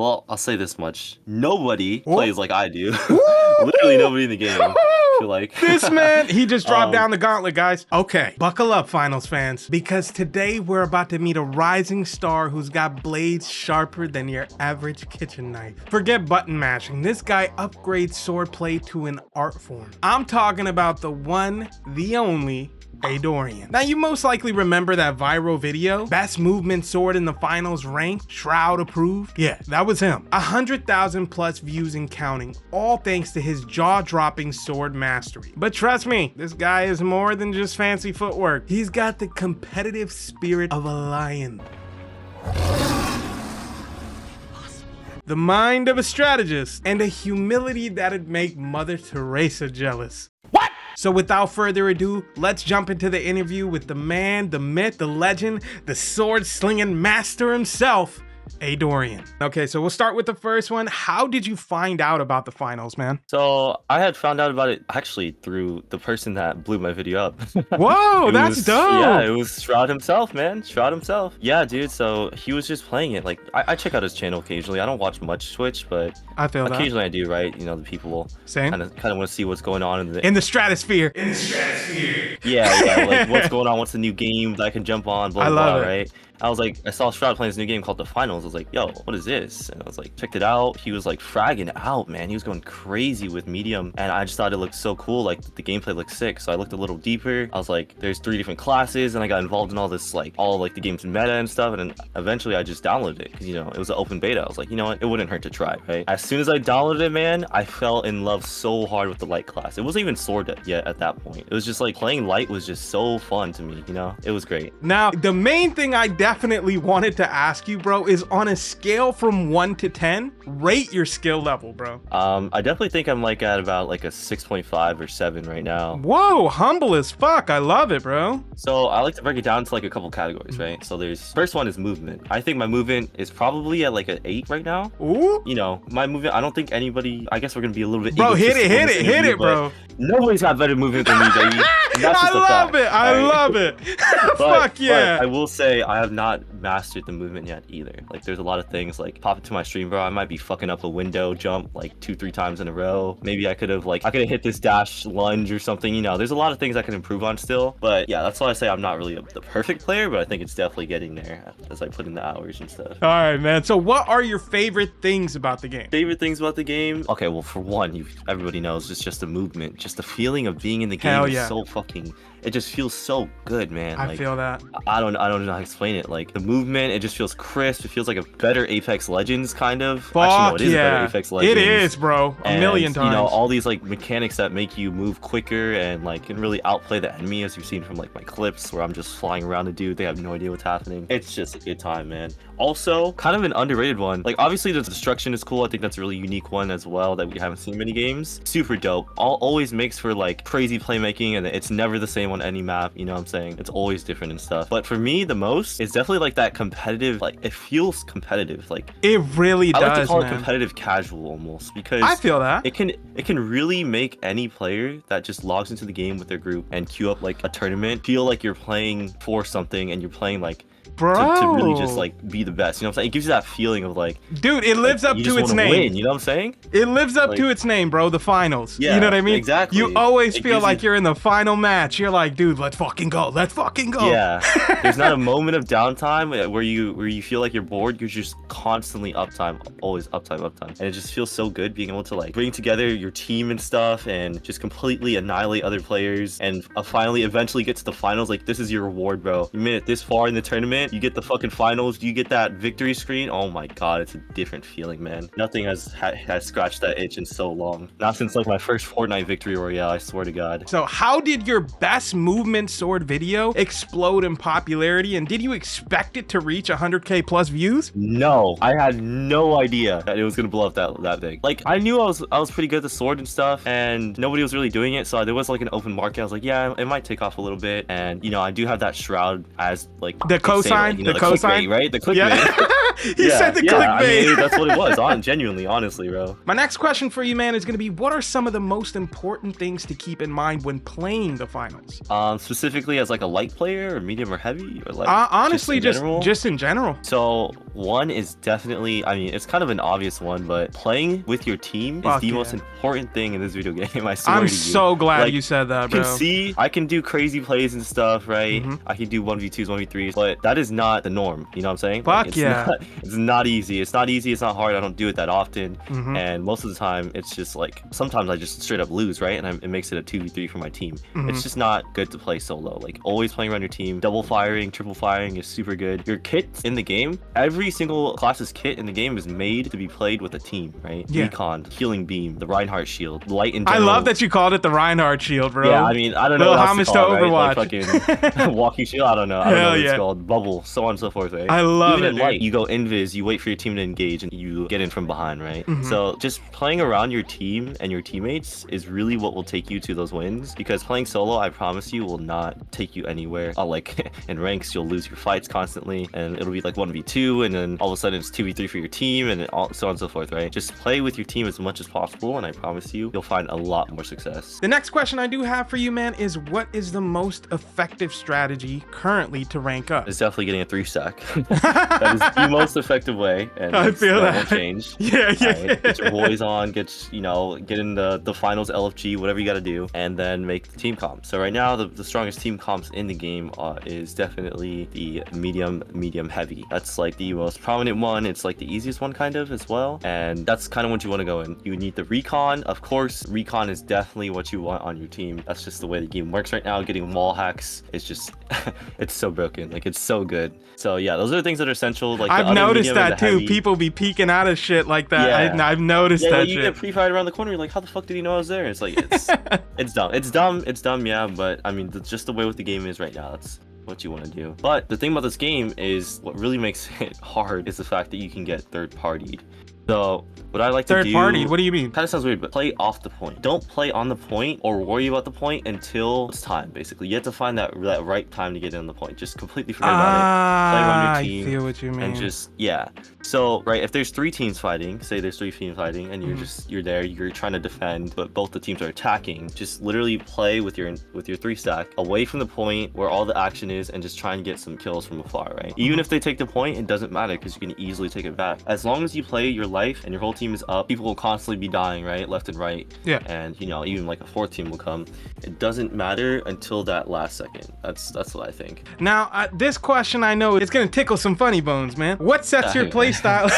Well, I'll say this much. Nobody Whoa. plays like I do. Woo! Literally nobody in the game. I feel like. This man, he just dropped down the gauntlet, guys. Okay, buckle up, finals fans, because today we're about to meet a rising star who's got blades sharper than your average kitchen knife. Forget button mashing. This guy upgrades swordplay to an art form. I'm talking about the one, the only, Eidorian. Now, you most likely remember that viral video, best movement sword in the finals ranked, Shroud approved. Yeah, that was him. 100,000 plus views and counting, all thanks to his jaw-dropping sword mastery. But trust me, this guy is more than just fancy footwork. He's got the competitive spirit of a lion, the mind of a strategist, and a humility that'd make Mother Teresa jealous. So without further ado, let's jump into the interview with the man, the myth, the legend, the sword-slinging master himself, Eidorian. Okay, so we'll start with the first one. How did you find out about the finals, man? So I had found out about it actually through the person that blew my video up. Whoa, that's dope. Yeah, it was Shroud himself, man. Shroud himself. Yeah, dude. So he was just playing it. Like I check out his channel occasionally. I don't watch much Twitch, but I feel occasionally I do, right? You know, the people kind of want to see what's going on in the stratosphere. Yeah, like what's going on, what's the new game that I can jump on, blah, blah, blah, right? I was like, I saw Shroud playing this new game called The Finals. I was like, yo, what is this? And I was like, checked it out. He was like fragging out, man. He was going crazy with medium. And I just thought it looked so cool. Like the gameplay looked sick. So I looked a little deeper. I was like, there's 3 different classes. And I got involved in all this, like all like the game's meta and stuff. And then eventually I just downloaded it because, you know, it was an open beta. I was like, you know what? It wouldn't hurt to try, right? As soon as I downloaded it, man, I fell in love so hard with the light class. It wasn't even sword yet at that point. It was just like playing light was just so fun to me, you know? It was great. Now, the main thing I definitely wanted to ask you, bro, is on a scale from 1 to 10, rate your skill level, bro. I definitely think I'm like at about like a 6.5 or 7 right now. Whoa, humble as fuck. I love it, bro. So I like to break it down to like a couple categories, right? So there's first one is movement. I think my movement is probably at like an 8 right now. Ooh. You know, my movement, I don't think anybody, I guess we're gonna be a little bit, bro, hit it, bro. Nobody's got better movement than me, baby. I love it. I love it. Fuck yeah. But I will say I have not mastered the movement yet either. Like there's a lot of things like pop into my stream, bro. I might be fucking up a window jump like 2-3 times in a row. Maybe I could have hit this dash lunge or something. You know, there's a lot of things I can improve on still. But yeah, that's why I say I'm not really the perfect player, but I think it's definitely getting there as I put in the hours and stuff. All right, man. So what are your favorite things about the game? Favorite things about the game? Okay, well, for one, everybody knows it's just the movement. Just the feeling of being in the game is so fucking... It just feels so good, man. I feel that. I don't know how to explain it. Like the movement, it just feels crisp. It feels like a better Apex Legends kind of. Fuck. Actually, no, it is a better Apex Legends. It is, bro. A million times. You know, all these like mechanics that make you move quicker and like can really outplay the enemy, as you've seen from like my clips where I'm just flying around the dude. They have no idea what's happening. It's just a good time, man. Also, kind of an underrated one. Like obviously the destruction is cool. I think that's a really unique one as well that we haven't seen many games. Super dope. Always makes for like crazy playmaking, and it's never the same on any map. You know what I'm saying? It's always different and stuff. But for me, the most is definitely like that competitive. Like it feels competitive. Like it really does. I like to call it competitive casual almost, because I feel that it can really make any player that just logs into the game with their group and queue up like a tournament feel like you're playing for something and you're playing like to really just like be the best. You know what I'm saying? It gives you that feeling of like, dude, it lives up to its name. Win, you know what I'm saying? It lives up to its name, bro. The finals. Yeah, you know what I mean? Exactly. You always feel like you're in the final match. You're like, dude, let's fucking go. Let's fucking go. Yeah. There's not a moment of downtime where you feel like you're bored. You're just constantly uptime, always uptime. And it just feels so good being able to like bring together your team and stuff and just completely annihilate other players and finally eventually get to the finals. Like this is your reward, bro. You made it this far in the tournament. You get the fucking finals, you get that victory screen. Oh my god, it's a different feeling, man. Nothing has scratched that itch in so long. Not since like my first Fortnite victory royale, I swear to god. So how did your best movement sword video explode in popularity, and did you expect it to reach 100k plus views? No, I had no idea that it was gonna blow up that big. Like I knew I was pretty good at the sword and stuff, and nobody was really doing it, so there was like an open market. I was like, yeah, it might take off a little bit, and you know, I do have that Shroud as like the cosign, like, you know, the cosign, right? The clickbait. Yeah. He said the yeah, clickbait. I mean, that's what it was. Genuinely, honestly, bro. My next question for you, man, is going to be, what are some of the most important things to keep in mind when playing the finals? Specifically as like a light player or medium or heavy, or like honestly, just in general. So one is definitely, I mean, it's kind of an obvious one, but playing with your team is the most important thing in this video game. I swear to you. I'm so glad you said that, bro. You can see, I can do crazy plays and stuff, right? I can do 1v2s, 1v3s, but that is not the norm. You know what I'm saying? It's not easy. It's not easy. It's not hard. I don't do it that often. And most of the time, it's just like, sometimes I just straight up lose, right? And it makes it a 2v3 for my team. It's just not good to play solo. Like, always playing around your team, double firing, triple firing is super good. Your kits in the game, every single class's kit in the game is made to be played with a team, right? Recon, healing beam, the Reinhardt shield, light in general. I love that you called it the Reinhardt shield, bro. Yeah, I mean, I don't know what else to call it, right? Overwatch. Like fucking walking shield, I don't know. I don't know what it's called. Bubble, so on and so forth, right? I love Even it, in light, you go invis, you wait for your team to engage, and you get in from behind, right? So just playing around your team and your teammates is really what will take you to those wins, because playing solo, I promise you, will not take you anywhere. Like in ranks, you'll lose your fights constantly, and it'll be like 1v2, and then all of a sudden it's 2v3 for your team, and so on and so forth, right? Just play with your team as much as possible, and I promise you, you'll find a lot more success. The next question I do have for you, man, is what is the most effective strategy currently to rank up? It's definitely getting a 3-stack. That is the most effective way, and I feel that won't change. Yeah. Right? Get your boys on, get in the finals LFG, whatever you got to do, and then make the team comp. So right now, the strongest team comps in the game is definitely the medium heavy. That's like the most prominent one. It's like the easiest one kind of as well, and that's kind of what you want to go in. You need the recon, of course. Recon is definitely what you want on your team. That's just the way the game works right now. Getting wall hacks is just it's so broken. Like, it's so good. So yeah, those are the things that are essential. Like, I've noticed that too. Heavy. People be peeking out of shit like that. Yeah. I've noticed that. You get pre-fired around the corner. You're like, how the fuck did he know I was there? It's like, it's dumb. It's dumb. Yeah, but I mean, just the way what the game is right now. That's what you want to do. But the thing about this game is, what really makes it hard is the fact that you can get third-partied. So what I like to do... Third party? What do you mean? Kind of sounds weird, but play off the point. Don't play on the point or worry about the point until it's time, basically. You have to find that right time to get in the point. Just completely forget about it. Play around your team. I feel what you mean. And just, yeah. So, right, if there's 3 teams fighting, say there's 3 teams fighting, and you're there, you're trying to defend, but both the teams are attacking, just literally play with your 3-stack away from the point where all the action is, and just try and get some kills from afar, right? Even if they take the point, it doesn't matter, because you can easily take it back. As long as you play your life and your whole team is up, people will constantly be dying, right, left and right. Yeah. And even like a 4th team will come. It doesn't matter until that last second. That's what I think. Now this question, I know it's gonna tickle some funny bones, man. What sets your playstyle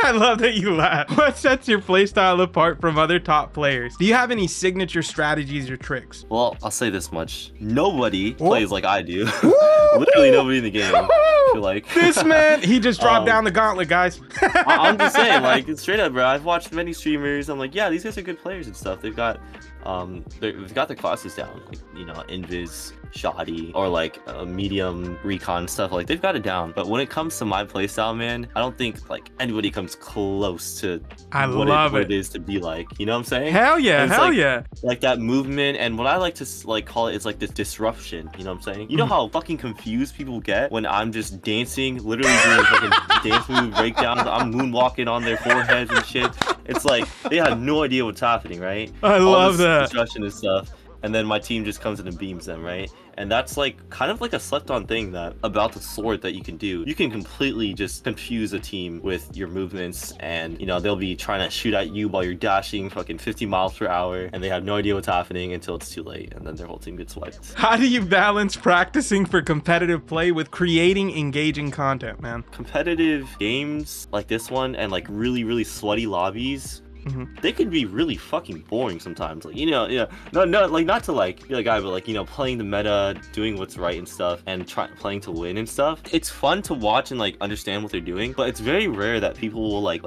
I love that you laugh. What sets your playstyle apart from other top players? Do you have any signature strategies or tricks? Well, I'll say this much: nobody plays like I do. Literally nobody in the game. I feel like this man, he just dropped down the gauntlet, guys. I'm just saying, like, straight up, bro. I've watched many streamers. I'm like, yeah, these guys are good players and stuff. They've got their classes down, like, invis, shoddy, or like medium recon stuff. Like, they've got it down. But when it comes to my playstyle, man, I don't think like anybody comes close to what it is to be like. You know what I'm saying? Hell yeah, yeah. Like that movement, and what I like to like call it is like this disruption. You know what I'm saying? You know how fucking confused people get when I'm just dancing, literally doing fucking dance move breakdowns. I'm moonwalking on their foreheads and shit. It's like they have no idea what's happening, right? I love that disruption and stuff. And then my team just comes in and beams them, right? And that's like kind of like a slept-on thing about the sword that you can do. You can completely just confuse a team with your movements, and they'll be trying to shoot at you while you're dashing fucking 50 miles per hour, and they have no idea what's happening until it's too late, and then their whole team gets wiped. How do you balance practicing for competitive play with creating engaging content, man? Competitive games like this one and like really, really sweaty lobbies, they could be really fucking boring sometimes. Like, not to like be a guy, but like, playing the meta, doing what's right and stuff, and playing to win and stuff. It's fun to watch and like understand what they're doing, but it's very rare that people will like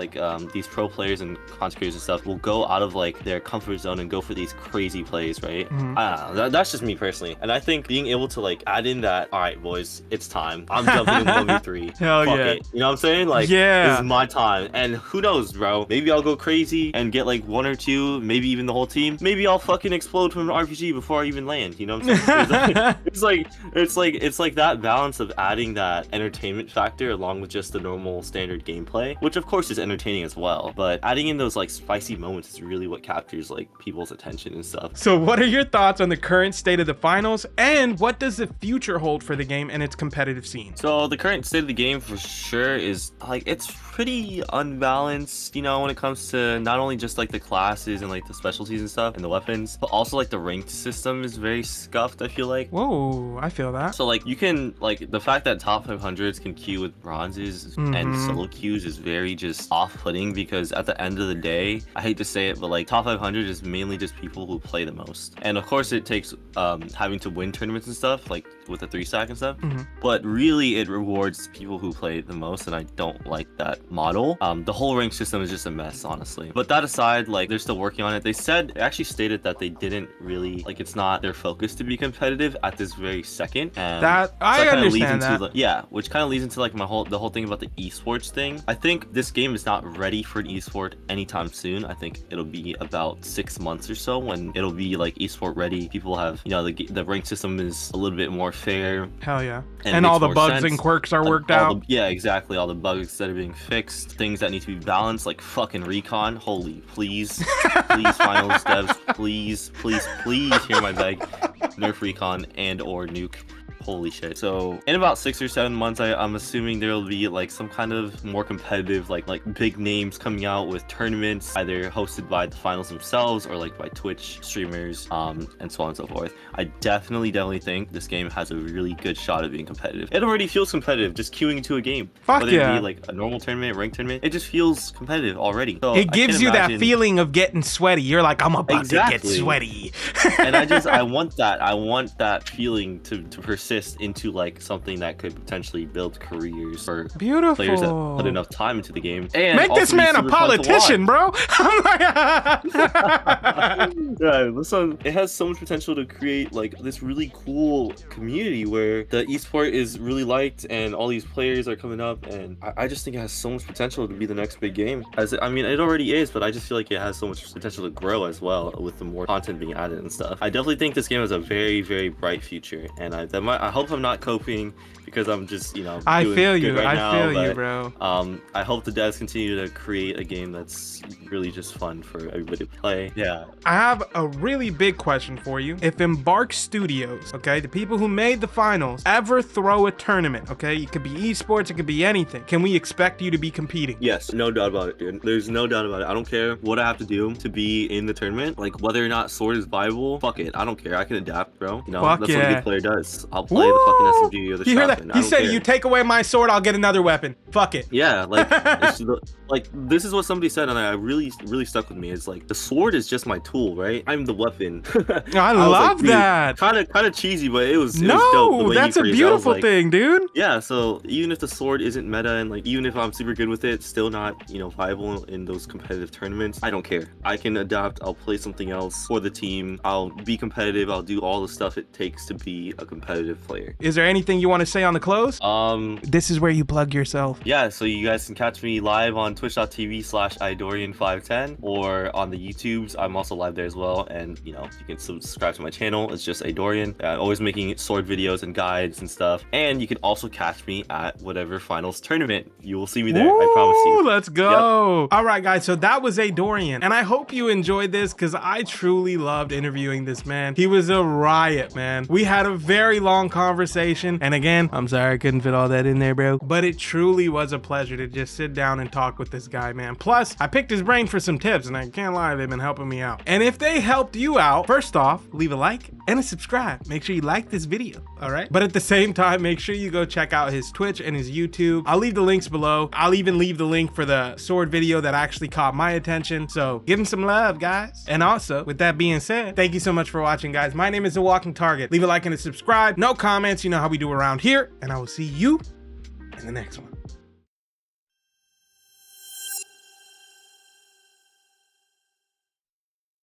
these pro players and content creators and stuff will go out of like their comfort zone and go for these crazy plays, right? I don't know. That's just me personally. And I think being able to like add in that, all right, boys, it's time. I'm jumping in 1v3. Hell Fuck yeah. it. You know what I'm saying? Like, yeah, this is my time. And who knows, bro? Maybe I'll go crazy. RPG and get like 1 or 2, maybe even the whole team, maybe I'll fucking explode from an RPG before I even land. You know what I'm saying? It's like that balance of adding that entertainment factor along with just the normal standard gameplay, which of course is entertaining as well, but adding in those like spicy moments is really what captures like people's attention and stuff. So what are your thoughts on the current state of the finals, and what does the future hold for the game and its competitive scene? So the current state of the game for sure is like, it's pretty unbalanced, you know, when it comes to not only just like the classes and like the specialties and stuff and the weapons, but also like the ranked system is very scuffed, I feel like. Whoa, I feel that. So like you can, like the fact that top 500s can queue with bronzes and solo queues is very just off-putting, because at the end of the day, I hate to say it, but like top 500 is mainly just people who play the most. And of course it takes having to win tournaments and stuff, like with the 3-stack and stuff, but really it rewards people who play the most, and I don't like that model. The whole rank system is just a mess, honestly. But that aside, like they're still working on it. They actually stated that they didn't really, like, it's not their focus to be competitive at this very second. And that I understand that. Yeah, which kind of leads into like the whole thing about the esports thing. I think this game is not ready for an esport anytime soon. I think it'll be about 6 months or so when it'll be like esport ready. People have, you know, the rank system is a little bit more fair. Hell yeah. And all the bugs and quirks are worked out. Yeah, exactly. All the bugs that are being fixed, things that need to be balanced, like fucking recon. Holy, please finals devs, please hear my beg. Nerf recon and or nuke. Holy shit. So in about 6 or 7 months, I'm assuming there'll be like some kind of more competitive, like big names coming out with tournaments, either hosted by the finals themselves or like by Twitch streamers, and so on and so forth. I definitely think this game has a really good shot at being competitive. It already feels competitive just queuing into a game. Fuck whether yeah. it be like a normal tournament, ranked tournament, it just feels competitive already. So it gives you that feeling of getting sweaty. You're like, I'm about to get sweaty. And I want that feeling to persist into like something that could potentially build careers for players that put enough time into the game. And make this man a politician, bro. Oh my god. Yeah, listen, it has so much potential to create like this really cool community where the esport is really liked and all these players are coming up, and I just think it has so much potential to be the next big game. I mean, it already is, but I just feel like it has so much potential to grow as well with the more content being added and stuff. I definitely think this game has a very, very bright future, and I hope I'm not coping because I'm just, you know, I feel you, but, bro. I hope the devs continue to create a game that's really just fun for everybody to play. Yeah. I have a really big question for you. If Embark Studios, okay, the people who made the finals, ever throw a tournament, okay, it could be esports, it could be anything, can we expect you to be competing? Yes, no doubt about it, dude. There's no doubt about it. I don't care what I have to do to be in the tournament. Like, whether or not Sword is viable, fuck it. I don't care. I can adapt, bro. You know, that's what a good player does. I'll play the fucking SMG or the shotgun. He said, you take away my sword, I'll get another weapon. Fuck it. Yeah, like, like this is what somebody said, and I really stuck with me. It's like, the sword is just my tool, right? I'm the weapon. I love that. Kind of cheesy, but it was no, dope. That's a beautiful thing, dude. Yeah, so even if the sword isn't meta, and like even if I'm super good with it, still not, you know, viable in those competitive tournaments, I don't care. I can adapt. I'll play something else for the team. I'll be competitive. I'll do all the stuff it takes to be a competitive player. Is there anything you want to say on the close? This is where you plug yourself. Yeah, so you guys can catch me live on twitch.tv/Eidorian510 or on the YouTubes. I'm also live there as well, and you know, you can subscribe to my channel. It's just Eidorian. Always making sword videos and guides and stuff. And you can also catch me at whatever finals tournament. You will see me there. I promise you. Let's go. Yep. All right, guys. So that was Eidorian, and I hope you enjoyed this because I truly loved interviewing this man. He was a riot, man. We had a very long conversation, and again, I'm sorry I couldn't fit all that in there, bro. But it truly was a pleasure to just sit down and talk with this guy, man. Plus, I picked his brain for some tips, and I can't lie, they've been helping me out. And if they helped you out, first off, leave a like and a subscribe. Make sure you like this video, all right? But at the same time, make sure you go check out his Twitch and his YouTube. I'll leave the links below. I'll even leave the link for the sword video that actually caught my attention. So give him some love, guys. And also, with that being said, thank you so much for watching, guys. My name is The Walking Target. Leave a like and a subscribe. No comments, you know how we do around here. And I will see you in the next one.